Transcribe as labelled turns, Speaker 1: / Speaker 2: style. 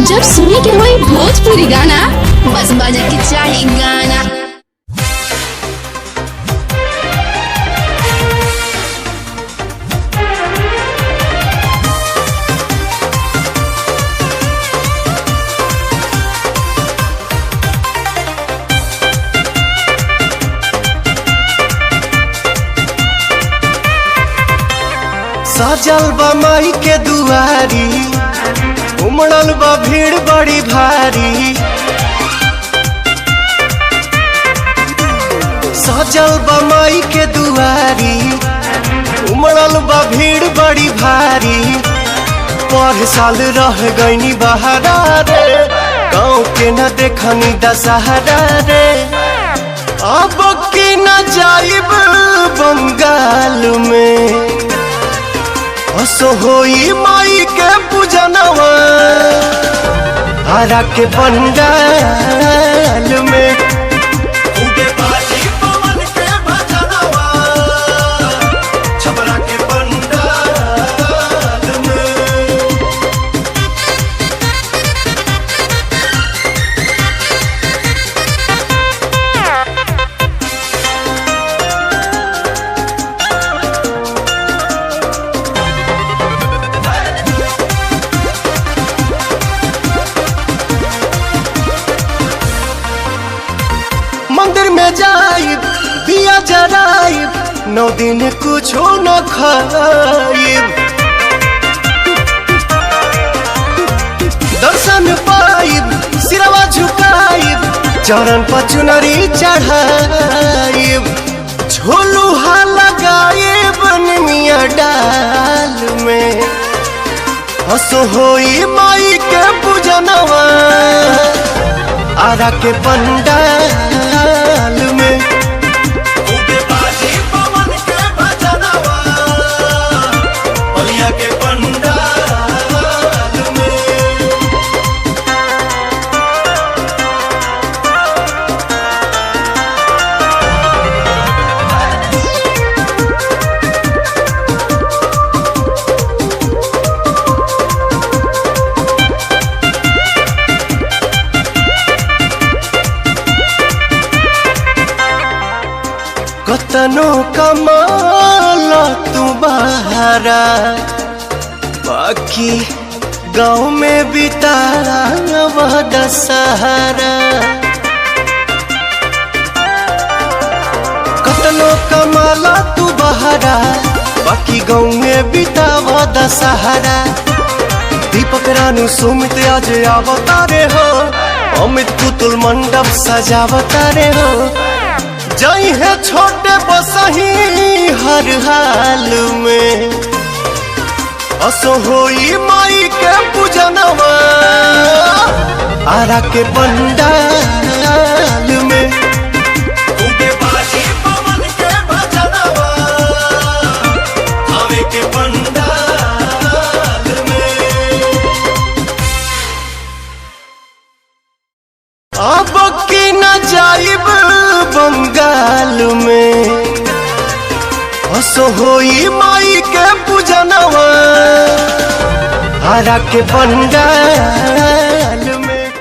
Speaker 1: जब सुने के होई भोजपुरी गाना बस बजे के चाही गाना।
Speaker 2: सजल बा माई के दुआरी, उमड़ल बा भीड़ बड़ी भारी। सजल बा माई के दुआरी, उमड़ल बा भीड़ बड़ी भारी। पर साल रह गईनी बहारा रे, गाँव के न देखनी दशहरा रे। अब की न जाइब बंगाल में, असो होई माई के पूजनवा आरा के पंडाल में। उगे बाजी पवन के भजनवा छपरा के पंडाल में। मंदिर में जाइब दिया जराइब, 9 दिन कुछो न खाइब। दर्शन पाइब सिरवा झुकाइब, चरण पर चुनरी चढ़ाइब। झोलुहा लगाइब निमिया डाल में, हंसो होई माई के पूजनवा आरा के पंडाल में। उगे बाजी पवन के भजनवा बलिया के पंडाल में। कतनो कमाल तू बहारा, बाकी गाँव में बितारा वह दशहरा। कतनो कमाल तू बहारा, बाकी गाँव में बितावा दशहरा। दीपक रानू सुमित आज आवतारे हो, अमित पुतुल मंडप सजावतारे हो। जई है छोटे बसही हर हाल में, असो होई माई के पूजनवा आरा के पंडाल में। उगे बाजी पवन के भजनवा आवे के पंडाल में। अब की न जाइब बंगाल में, हंसो होई माई के पूजनवा आरा के पंडाल में।